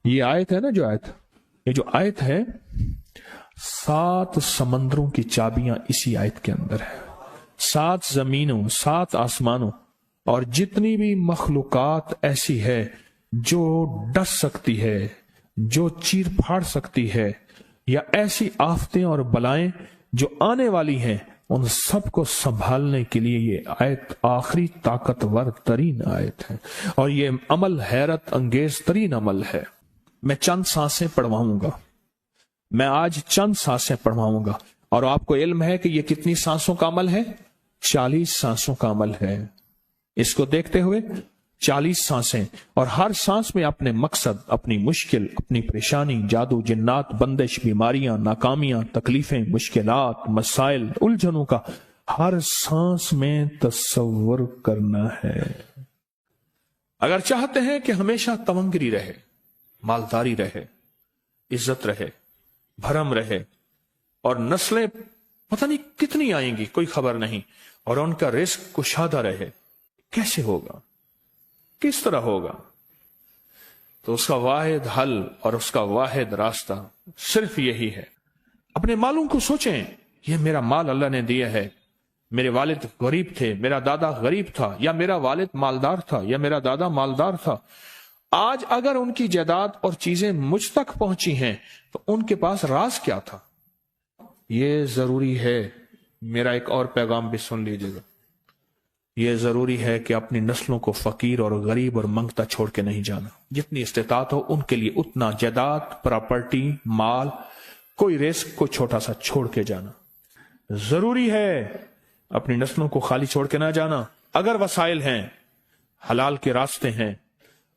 یہ آیت ہے نا، جو آیت، یہ جو آیت ہے 7 سمندروں کی چابیاں اسی آیت کے اندر ہے. 7 زمینوں، 7 آسمانوں اور جتنی بھی مخلوقات ایسی ہے جو ڈس سکتی ہے، جو چیر پھاڑ سکتی ہے، یا ایسی آفتیں اور بلائیں جو آنے والی ہیں، ان سب کو سنبھالنے کے لیے یہ آیت آخری طاقتور ترین آیت ہے. اور یہ عمل حیرت انگیز ترین عمل ہے. میں چند سانسیں پڑھواؤں گا، میں آج چند سانسیں پڑھواؤں گا، اور آپ کو علم ہے کہ یہ کتنی سانسوں کا عمل ہے؟ 40 سانسوں کا عمل ہے. اس کو دیکھتے ہوئے 40 سانسیں، اور ہر سانس میں اپنے مقصد، اپنی مشکل، اپنی پریشانی، جادو، جنات، بندش، بیماریاں، ناکامیاں، تکلیفیں، مشکلات، مسائل، الجھنوں کا ہر سانس میں تصور کرنا ہے. اگر چاہتے ہیں کہ ہمیشہ تمنگری رہے، مالداری رہے، عزت رہے، بھرم رہے، اور نسلیں پتہ نہیں کتنی آئیں گی کوئی خبر نہیں، اور ان کا رزق کشادہ رہے، کیسے ہوگا؟ کس طرح ہوگا؟ تو اس کا واحد حل اور اس کا واحد راستہ صرف یہی ہے. اپنے مالوں کو سوچیں، یہ میرا مال اللہ نے دیا ہے. میرے والد غریب تھے، میرا دادا غریب تھا، یا میرا والد مالدار تھا، یا میرا دادا مالدار تھا. آج اگر ان کی جائیداد اور چیزیں مجھ تک پہنچی ہیں تو ان کے پاس راز کیا تھا؟ یہ ضروری ہے. میرا ایک اور پیغام بھی سن لیجیے گا. یہ ضروری ہے کہ اپنی نسلوں کو فقیر اور غریب اور منگتا چھوڑ کے نہیں جانا. جتنی استطاعت ہو ان کے لیے اتنا جائیداد، پراپرٹی، مال، کوئی رزق کو چھوٹا سا چھوڑ کے جانا ضروری ہے. اپنی نسلوں کو خالی چھوڑ کے نہ جانا. اگر وسائل ہیں، حلال کے راستے ہیں،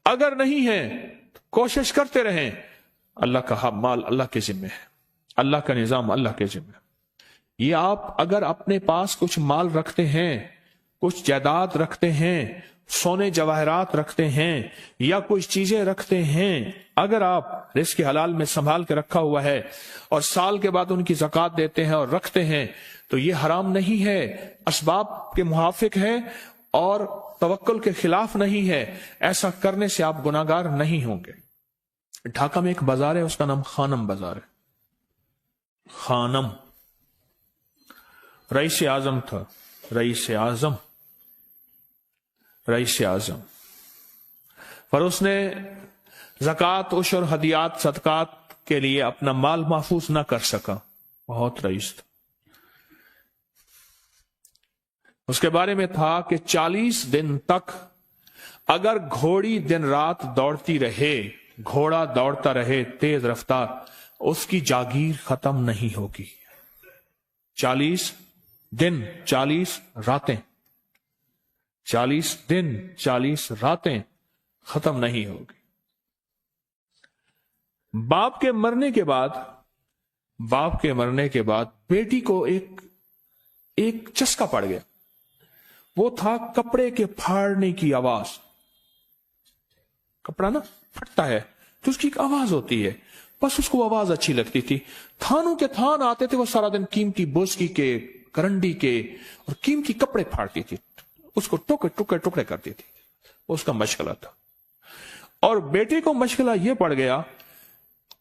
اگر نہیں ہیں تو کوشش کرتے رہیں. اللہ کا مال اللہ کے ذمہ ہے، اللہ کا نظام اللہ کے ذمہ ہے. یہ آپ اگر اپنے پاس کچھ مال رکھتے ہیں، کچھ جائیداد رکھتے ہیں، سونے جواہرات رکھتے ہیں، یا کچھ چیزیں رکھتے ہیں، اگر آپ رزق حلال میں سنبھال کے رکھا ہوا ہے اور سال کے بعد ان کی زکوٰۃ دیتے ہیں اور رکھتے ہیں، تو یہ حرام نہیں ہے، اسباب کے موافق ہے اور توکل کے خلاف نہیں ہے. ایسا کرنے سے آپ گناہگار نہیں ہوں گے. ڈھاکہ میں ایک بازار ہے، اس کا نام خانم بازار ہے. خانم رئیس اعظم تھا، رئیس اعظم، رئیس اعظم. پر اس نے زکوٰۃ، عشر، ہدیات، صدقات کے لیے اپنا مال محفوظ نہ کر سکا. بہت رئیس تھا. اس کے بارے میں تھا کہ 40 دن تک اگر گھوڑی دن رات دوڑتی رہے، گھوڑا دوڑتا رہے تیز رفتار، اس کی جاگیر ختم نہیں ہوگی. 40 دن 40 راتیں، 40 دن 40 راتیں ختم نہیں ہوگی. باپ کے مرنے کے بعد بیٹی کو ایک چسکا پڑ گیا. وہ تھا کپڑے کے پھاڑنے کی آواز. کپڑا نا پھٹتا ہے تو اس کی ایک آواز ہوتی ہے، بس اس کو آواز اچھی لگتی تھی. تھانوں کے تھان آتے تھے، وہ سارا دن قیمتی بوسکی کے، کرنڈی کے اور قیمتی کپڑے پھاڑتی تھی، اس کو ٹکڑے کرتی تھی. اس کا مشغلہ تھا. اور بیٹے کو مشغلہ یہ پڑ گیا،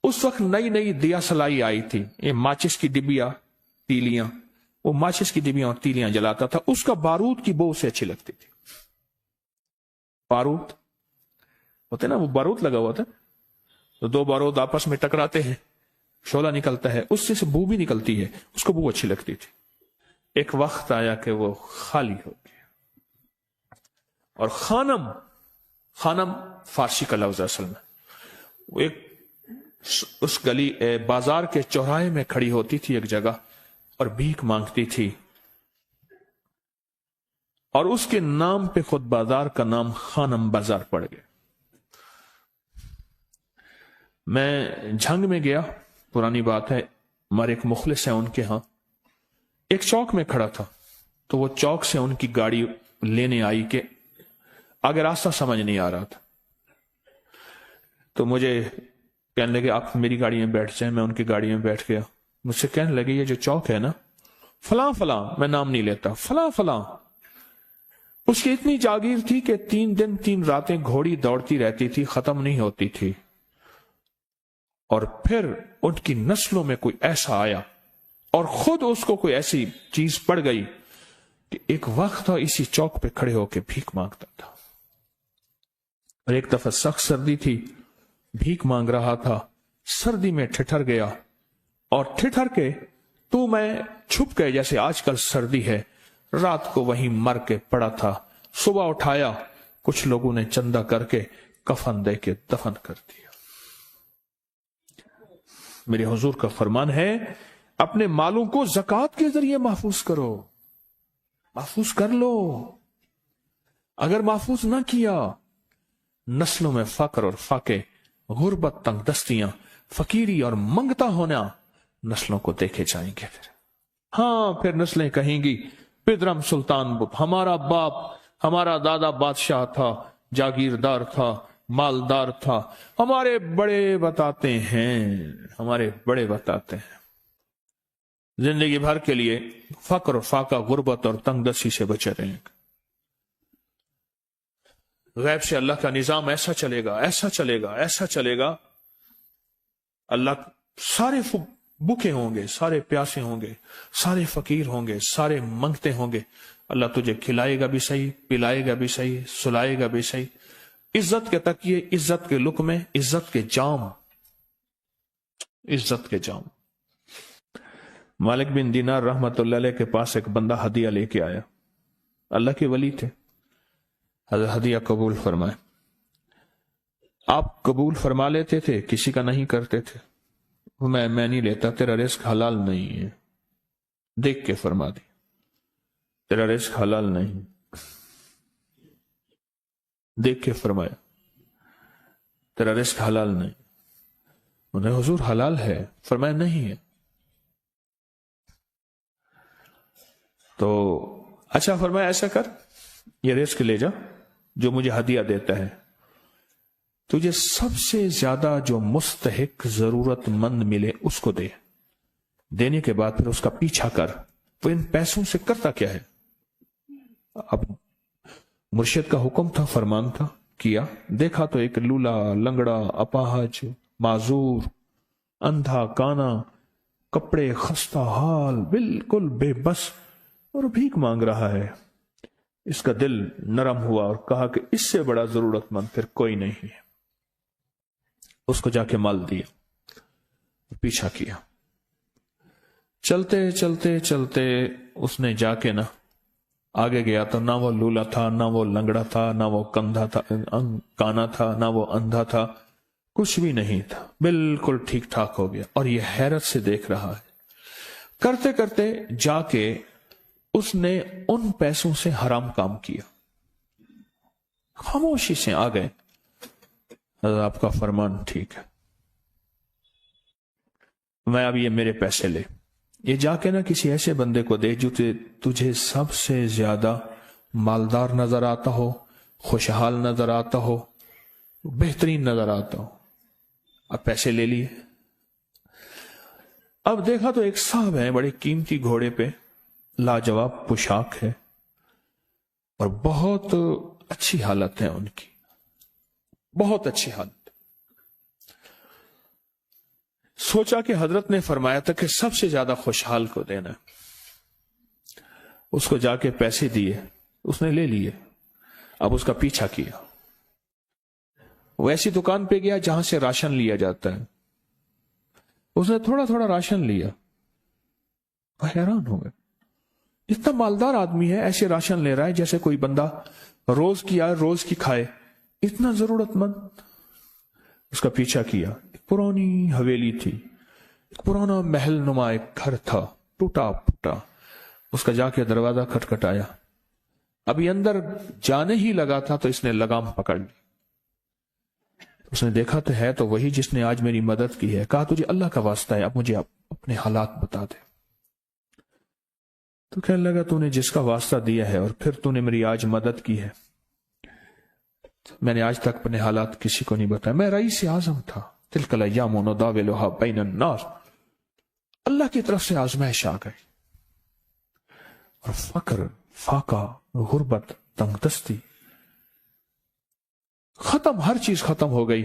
اس وقت نئی دیا سلائی آئی تھی، یہ ماچس کی ڈبیاں، تیلیاں، وہ ماچس کی ڈبیاں اور تیلیاں جلاتا تھا. اس کا بارود کی بو اسے اچھی لگتی تھی. بارود ہوتے نا، وہ بارود لگا ہوا تھا، تو 2 بارود آپس میں ٹکراتے ہیں، شعلہ نکلتا ہے، اس سے بو بھی نکلتی ہے، اس کو بو اچھی لگتی تھی. ایک وقت آیا کہ وہ خالی ہو گیا. اور خانم فارسی کا لفظ اصل میں، وہ ایک اس گلی بازار کے چوراہے میں کھڑی ہوتی تھی ایک جگہ اور بھیک مانگتی تھی، اور اس کے نام پہ خود بازار کا نام خانم بازار پڑ گیا. میں جھنگ میں گیا، پرانی بات ہے، ہمارے ایک مخلص ہیں ان کے ہاں، ایک چوک میں کھڑا تھا. تو وہ چوک سے ان کی گاڑی لینے آئی کہ آگے راستہ سمجھ نہیں آ رہا تھا. تو مجھے کہنے لگے آپ میری گاڑی میں بیٹھ جائیں. میں ان کی گاڑی میں بیٹھ گیا. مجھ سے کہنے لگے یہ جو چوک ہے نا، فلاں، میں نام نہیں لیتا، فلاں. اس کی اتنی جاگیر تھی کہ 3 دن 3 راتیں گھوڑی دوڑتی رہتی تھی، ختم نہیں ہوتی تھی. اور پھر ان کی نسلوں میں کوئی ایسا آیا اور خود اس کو کوئی ایسی چیز پڑ گئی کہ ایک وقت تھا اسی چوک پہ کھڑے ہو کے بھیک مانگتا تھا، اور ایک دفعہ سخت سردی تھی، بھیک مانگ رہا تھا، سردی میں ٹھٹر گیا، اور ٹھٹر کے تو میں چھپ گئے جیسے آج کل سردی ہے، رات کو وہیں مر کے پڑا تھا، صبح اٹھایا، کچھ لوگوں نے چندہ کر کے کفن دے کے دفن کر دیا۔ میرے حضور کا فرمان ہے اپنے مالوں کو زکوٰۃ کے ذریعے محفوظ کرو، محفوظ کر لو۔ اگر محفوظ نہ کیا، نسلوں میں فقر اور فاقے، غربت، تنگ دستیاں، فقیری اور منگتا ہونا نسلوں کو دیکھے جائیں گے۔ پھر نسلیں کہیں گی پدرم سلطان ہمارا باپ، ہمارا دادا بادشاہ تھا، جاگیردار تھا، مالدار تھا، ہمارے بڑے بتاتے ہیں زندگی بھر کے لیے فقر، فاقہ، غربت اور تنگ دستی سے بچے رہیں گے۔ غیب سے اللہ کا نظام ایسا چلے گا، ایسا چلے گا، ایسا چلے گا، اللہ سارے بھوکے ہوں گے، سارے پیاسے ہوں گے، سارے فقیر ہوں گے، سارے منگتے ہوں گے، اللہ تجھے کھلائے گا بھی صحیح، پلائے گا بھی صحیح، سلائے گا بھی صحیح، عزت کے تکیے، عزت کے لقمے، عزت کے جام، عزت کے جام۔ مالک بن دینار رحمت اللہ علیہ کے پاس ایک بندہ ہدیہ لے کے آیا، اللہ کے ولی تھے، حضرت ہدیہ قبول فرمائے۔ آپ قبول فرما لیتے تھے، کسی کا نہیں کرتے تھے۔ میں نہیں لیتا، تیرا رزق حلال نہیں ہے، دیکھ کے فرما دی، تیرا رزق حلال نہیں، دیکھ کے فرمایا تیرا رزق حلال نہیں۔ انہیں حضور حلال ہے، فرمایا نہیں ہے۔ تو اچھا فرمایا ایسا کر، یہ رزق لے جا جو مجھے ہدیہ دیتا ہے، تجھے سب سے زیادہ جو مستحق ضرورت مند ملے اس کو دے، دینے کے بعد پھر اس کا پیچھا کر، وہ ان پیسوں سے کرتا کیا ہے۔ اب مرشد کا حکم تھا، فرمان تھا، کیا، دیکھا تو ایک لولا، لنگڑا، اپاہج، معذور، اندھا، کانا، کپڑے خستہ حال، بالکل بے بس، اور بھیک مانگ رہا ہے۔ اس کا دل نرم ہوا اور کہا کہ اس سے بڑا ضرورت مند پھر کوئی نہیں ہے۔ اس کو جا کے مال دیا، پیچھا کیا، چلتے چلتے چلتے اس نے جا کے نا آگے گیا تو نہ وہ لولا تھا، نہ وہ لنگڑا تھا، نہ وہ کندھا تھا، کانا تھا، نہ وہ اندھا تھا، کچھ بھی نہیں تھا، بالکل ٹھیک ٹھاک ہو گیا، اور یہ حیرت سے دیکھ رہا ہے۔ کرتے کرتے جا کے اس نے ان پیسوں سے حرام کام کیا، خاموشی سے آ گئے، آپ کا فرمان ٹھیک ہے، میں اب یہ میرے پیسے لے، یہ جا کے نا کسی ایسے بندے کو دے جو تجھے سب سے زیادہ مالدار نظر آتا ہو، خوشحال نظر آتا ہو، بہترین نظر آتا ہو۔ اب پیسے لے لیے، اب دیکھا تو ایک صاحب ہیں، بڑے قیمتی گھوڑے پہ، لاجواب پوشاک ہے، اور بہت اچھی حالت ہے ان کی، بہت اچھی حالت۔ سوچا کہ حضرت نے فرمایا تھا کہ سب سے زیادہ خوشحال کو دینا، اس کو جا کے پیسے دیے، اس نے لے لیے، اب اس کا پیچھا کیا، وہ ایسی دکان پہ گیا جہاں سے راشن لیا جاتا ہے، اس نے تھوڑا تھوڑا راشن لیا، وہ حیران ہو گئے، اتنا مالدار آدمی ہے، ایسے راشن لے رہا ہے جیسے کوئی بندہ روز کی آئے روز کی کھائے، اتنا ضرورت مند۔ اس کا پیچھا کیا، ایک پرانی حویلی تھی، ایک پرانا محل نما ایک گھر تھا، ٹوٹا پھوٹا، اس کا جا کے دروازہ کھٹکھٹایا، ابھی اندر جانے ہی لگا تھا تو اس نے لگام پکڑ لی، اس نے دیکھا تو ہے تو وہی جس نے آج میری مدد کی ہے، کہا تجھے اللہ کا واسطہ ہے اب مجھے اپنے حالات بتا دے، تو کہنے لگا تو نے جس کا واسطہ دیا ہے اور پھر تو نے میری آج مدد کی ہے، میں نے آج تک اپنے حالات کسی کو نہیں بتایا، میں رئیس اعظم تھا، تلک الایام نداولها بین الناس، اللہ کی طرف سے آزمائش آ گئی، اور فقر، فاقہ، غربت، تنگ دستی ختم، ہر چیز ختم ہو گئی،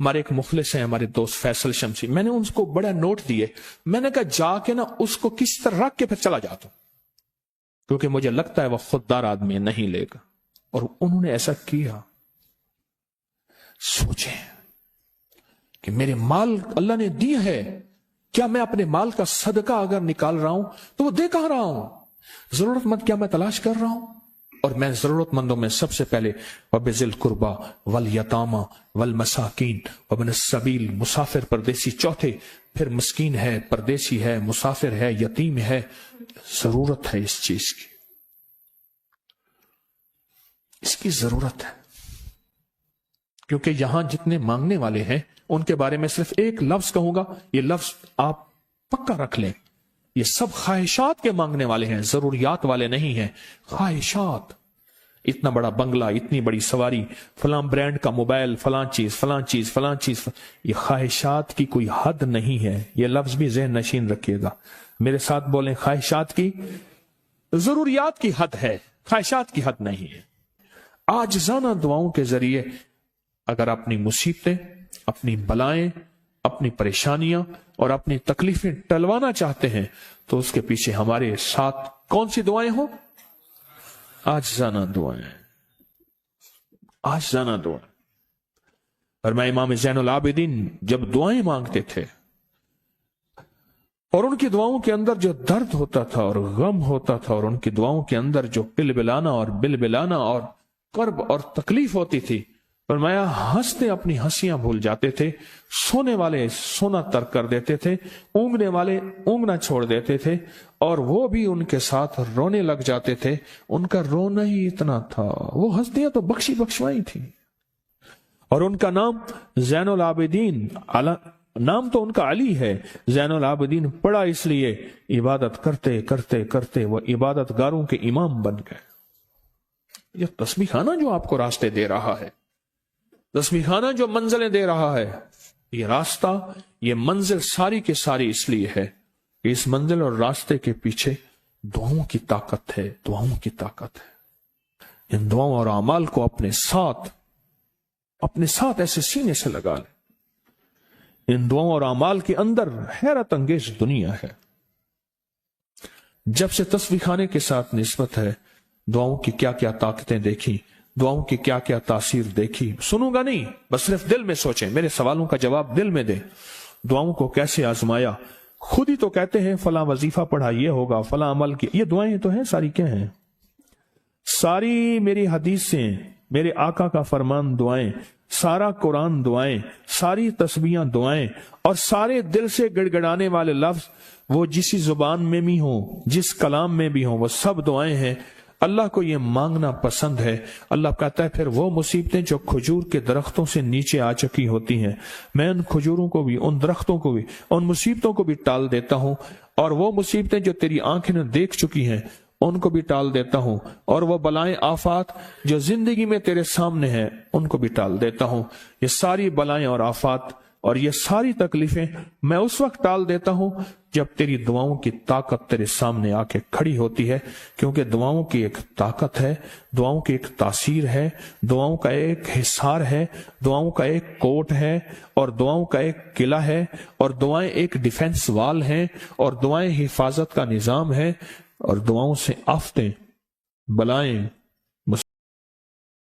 ہمارے ایک مخلص ہیں ہمارے دوست فیصل شمسی، میں نے ان کو بڑا نوٹ دیے، میں نے کہا جا کے نا اس کو کس طرح رکھ کے پھر چلا جاتا ہوں، کیونکہ مجھے لگتا ہے وہ خوددار آدمی نہیں لے گا، اور انہوں نے ایسا کیا۔ سوچیں کہ میرے مال اللہ نے دی ہے، کیا میں اپنے مال کا صدقہ اگر نکال رہا ہوں تو وہ دے کہاں رہا ہوں؟ ضرورت مند کیا میں تلاش کر رہا ہوں؟ اور میں ضرورت مندوں میں سب سے پہلے وَبِذِي الْقُرْبَى وَالْيَتَامَى وَالْمَسَاكِينِ وَابْنِ السَّبِيلِ، مسافر پردیسی چوتھے، پھر مسکین ہے، پردیسی ہے، مسافر ہے، یتیم ہے۔ ضرورت ہے اس چیز کی، اس کی ضرورت ہے، کیونکہ یہاں جتنے مانگنے والے ہیں ان کے بارے میں صرف ایک لفظ کہوں گا، یہ لفظ آپ پکا رکھ لیں، یہ سب خواہشات کے مانگنے والے ہیں، ضروریات والے نہیں ہیں، خواہشات۔ اتنا بڑا بنگلہ، اتنی بڑی سواری، فلاں برانڈ کا موبائل، فلاں چیز فلاں چیز فلاں چیز، یہ خواہشات کی کوئی حد نہیں ہے، یہ لفظ بھی ذہن نشین رکھیے گا، میرے ساتھ بولیں، خواہشات کی، ضروریات کی حد ہے، خواہشات کی حد نہیں ہے۔ عاجزانہ دعاؤں کے ذریعے اگر اپنی مصیبتیں، اپنی بلائیں، اپنی پریشانیاں اور اپنی تکلیفیں ٹلوانا چاہتے ہیں تو اس کے پیچھے ہمارے ساتھ کون سی دعائیں ہوں؟ عاجزانہ دعائیں، عاجزانہ دعائیں۔ اور میں امام زین العابدین جب دعائیں مانگتے تھے اور ان کی دعاؤں کے اندر جو درد ہوتا تھا اور غم ہوتا تھا، اور ان کی دعاؤں کے اندر جو پلبلانا اور بلبلانا اور کرب اور تکلیف ہوتی تھی، فرمایا ہنستے اپنی ہنسیاں بھول جاتے تھے، سونے والے سونا ترک کر دیتے تھے، اونگنے والے اونگنا چھوڑ دیتے تھے، اور وہ بھی ان کے ساتھ رونے لگ جاتے تھے۔ ان کا رونا ہی اتنا تھا، وہ ہنسیاں تو بخشی بخشوائی تھی، اور ان کا نام زین العابدین، نام تو ان کا علی ہے، زین العابدین پڑا اس لیے عبادت کرتے کرتے کرتے وہ عبادت گاروں کے امام بن گئے۔ یہ تسبیح خانہ جو آپ کو راستے دے رہا ہے، تسبیح خانہ جو منزلیں دے رہا ہے، یہ راستہ، یہ منزل ساری کے ساری اس لیے ہے کہ اس منزل اور راستے کے پیچھے دعاؤں کی طاقت ہے، دعاؤں کی طاقت ہے۔ ان دعاؤں اور اعمال کو اپنے ساتھ ایسے سینے سے لگا لیں۔ ان دعاؤں اور اعمال کے اندر حیرت انگیز دنیا ہے۔ جب سے تسبیح خانے کے ساتھ نسبت ہے، دعاؤں کی کیا کیا طاقتیں دیکھی، دعاؤں کی کیا کیا تاثیر دیکھی، سنوں گا نہیں، بس صرف دل میں سوچیں، میرے سوالوں کا جواب دل میں دیں۔ دعاؤں کو کیسے آزمایا، خود ہی تو کہتے ہیں فلاں وظیفہ پڑھا یہ ہوگا، فلاں عمل کی، یہ دعائیں تو ہیں ساری، کیا ہیں؟ ساری میری حدیثیں، میرے آقا کا فرمان دعائیں، سارا قرآن دعائیں، ساری تسبیحاں دعائیں، اور سارے دل سے گڑ گڑانے والے لفظ وہ جس زبان میں بھی ہوں، جس کلام میں بھی ہوں، وہ سب دعائیں ہیں۔ اللہ کو یہ مانگنا پسند ہے۔ اللہ کہتا ہے پھر وہ مصیبتیں جو کھجور کے درختوں سے نیچے آ چکی ہوتی ہیں، میں ان کھجوروں کو بھی، ان درختوں کو بھی، ان مصیبتوں کو بھی ٹال دیتا ہوں، اور وہ مصیبتیں جو تیری آنکھیں نے دیکھ چکی ہیں ان کو بھی ٹال دیتا ہوں، اور وہ بلائیں آفات جو زندگی میں تیرے سامنے ہیں ان کو بھی ٹال دیتا ہوں۔ یہ ساری بلائیں اور آفات اور یہ ساری تکلیفیں میں اس وقت ٹال دیتا ہوں جب تیری دعاؤں کی طاقت تیرے سامنے آ کے کھڑی ہوتی ہے، کیونکہ دعاؤں کی ایک طاقت ہے، دعاؤں کی ایک تاثیر ہے، دعاؤں کا ایک حصار ہے، دعاؤں کا ایک کوٹ ہے، اور دعاؤں کا ایک قلعہ ہے، اور دعائیں ایک ڈیفنس وال ہیں، اور دعائیں حفاظت کا نظام ہے، اور دعاؤں سے آفتیں، بلائیں،